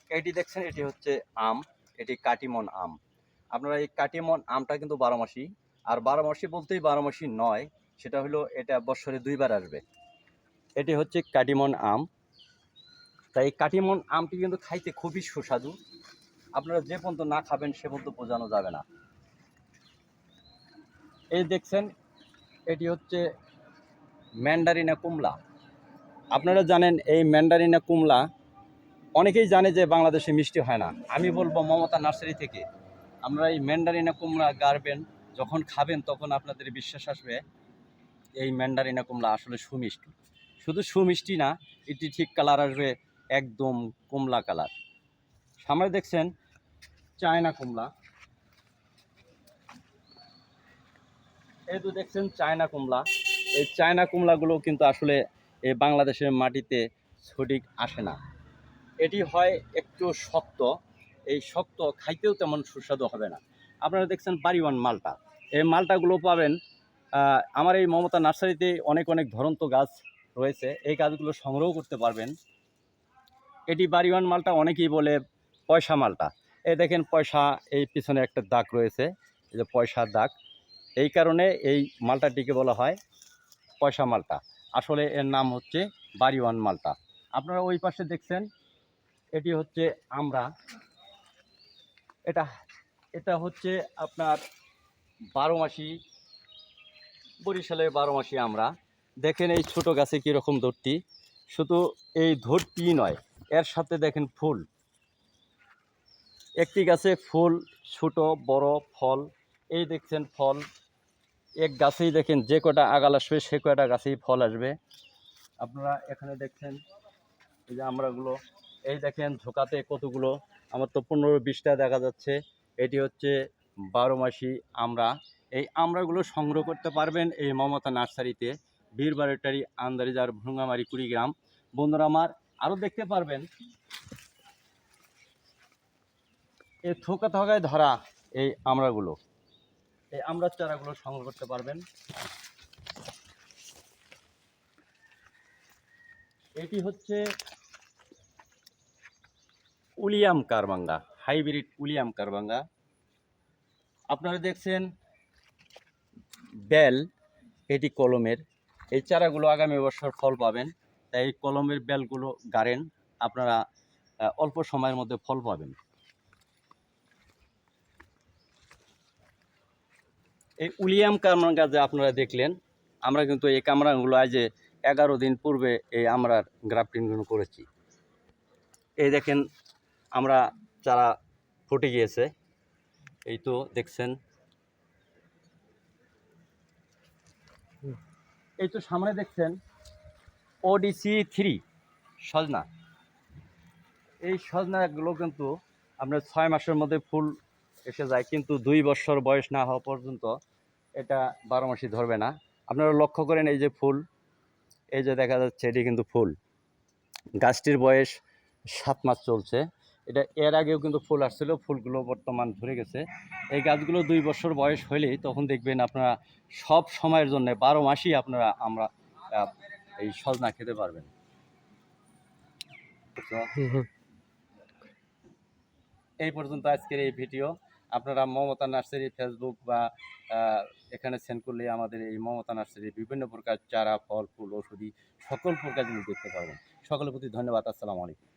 এটি দেখছেন, এটি হচ্ছে আম, এটি কাটিমন আম। আপনারা এই কাটিমন আমটা কিন্তু 12 মাসি, আর 12 মাসি বলতেই 12 মাসি নয়, সেটা হলো এটা বছরে 2 বার আসবে। এটি হচ্ছে কাটিমন আম। তাই এই কাটিমন আমটি কিন্তু খাইতে খুবই সুস্বাদু। আপনারা যে পর্যন্ত না খাবেন সে পর্যন্ত বোঝানো যাবে না। এই দেখছেন, এটি হচ্ছে ম্যান্ডারিনা কুমলা। আপনারা জানেন এই ম্যান্ডারিনা কুমলা অনেকেই জানে যে বাংলাদেশে মিষ্টি হয় না। আমি বলবো মমতা নার্সারি থেকে আপনারা এই ম্যান্ডারিনা কুমড়া গাড়বেন, যখন খাবেন তখন আপনাদের বিশ্বাস আসবে এই ম্যান্ডারিনা কুমড়া আসলে সুমিষ্টি। শুধু সুমিষ্টি না, এটি ঠিক কালার আসবে একদম কমলা কালার। সামনে দেখছেন চায়না কুমড়া, এই তো দেখছেন চায়না কুমড়া। এই চায়না কুমড়াগুলো কিন্তু আসলে এই বাংলাদেশের মাটিতে সঠিক আসে না। এটি হয় একটু শক্ত, এই শক্ত খাইতেও তেমন সুস্বাদু হবে না। আপনারা দেখছেন বাড়িওয়ান মালটা, এই মালটাগুলো পাবেন আমার এই মমতা নার্সারিতে। অনেক অনেক ধরন্ত গাছ রয়েছে, এই গাছগুলো সংগ্রহ করতে পারবেন। এটি বাড়িওয়ান মালটা, অনেকেই বলে পয়সা মালটা। এই দেখেন পয়সা, এই পিছনে একটা দাগ রয়েছে, এই যে পয়সার দাগ, এই কারণে এই মালটাটিকে বলা হয় পয়সা মালটা। আসলে এর নাম হচ্ছে বাড়িওয়ান মালটা। আপনারা ওই পাশে দেখছেন, এটি হচ্ছে আমরা, এটা এটা হচ্ছে আপনার 12 মাসি, বরিশালের 12 মাসি আমরা। দেখেন এই ছোট গাছে কীরকম ধরতি, শুধু এই ধরতি নয়, এর সাথে দেখেন ফুল। একটি গাছে ফুল, ছোট বড় ফল। এই দেখছেন ফল, এক গাছেই দেখেন যে কটা আগাল আসবে সে কটা গাছেই ফল আসবে। আপনারা এখানে দেখছেন এই যে আমরাগুলো, এই দেখেন ঝোঁকাতে কতগুলো, আমার তো 15-20টা দেখা যাচ্ছে। এটি হচ্ছে 12 মাসি আমরা। এই আমরাগুলো সংগ্রহ করতে পারবেন এই মমতা নার্সারিতে, বীরবারেটারি আন্দারিজার ভুঙ্গামারি কুড়িগ্রাম। বন্ধুরা আমার, আরও দেখতে পারবেন এই থোকা থোকায় ধরা এই আমরাগুলো, এই আমড়ার চারাগুলো সংগ্রহ করতে পারবেন। এটি হচ্ছে উলিয়াম কারবাঙ্গা, হাইব্রিড উলিয়াম কারবাঙ্গা। আপনারা দেখছেন বেল, এটি কলমের। এই চারাগুলো আগামী বছর ফল পাবেন, তাই এই কলমের বেলগুলো গাড়েন, আপনারা অল্প সময়ের মধ্যে ফল পাবেন। এই উলিয়াম কামরাঙ্গা যে আপনারা দেখলেন, আমরা কিন্তু এই কামরাঙ্গুলো আজ 11 দিন পূর্বে এই আমরার গ্রাফটিংগুলো করেছি। এই দেখেন আমরা চারা ফুটে গিয়েছে, এই তো দেখছেন। এই তো সামনে দেখছেন ODC3 সজনা। এই সজনাগুলো কিন্তু আপনার 6 মাসের মধ্যে ফুল এসে যায়, কিন্তু 2 বছর বয়স না হওয়া পর্যন্ত এটা 12 মাসই ধরবে না। আপনারা লক্ষ্য করেন এই যে ফুল, এই যে দেখা যাচ্ছে এটি কিন্তু ফুল। গাছটির বয়স 7 মাস চলছে। এটা এর আগেও কিন্তু ফুল আসছিল, ফুলগুলো বর্তমান ধরে গেছে। এই গাছগুলো 2 বছর বয়স হলেই তখন দেখবেন আপনারা সব সময়ের জন্য 12 মাসই আপনারা আমরা এই সজনা খেতে পারবেন। এই পর্যন্ত আজকের এই ভিডিও। আপনারা মমতা নার্সারি ফেসবুক বা এখানে সেন্ড করলে আমাদের এই মমতা নার্সারি বিভিন্ন প্রকার চারা, ফল, ফুল, ওষুধি সকল প্রকার জিনিস দেখতে পারবেন। সকলের প্রতি ধন্যবাদ। আসসালামু আলাইকুম।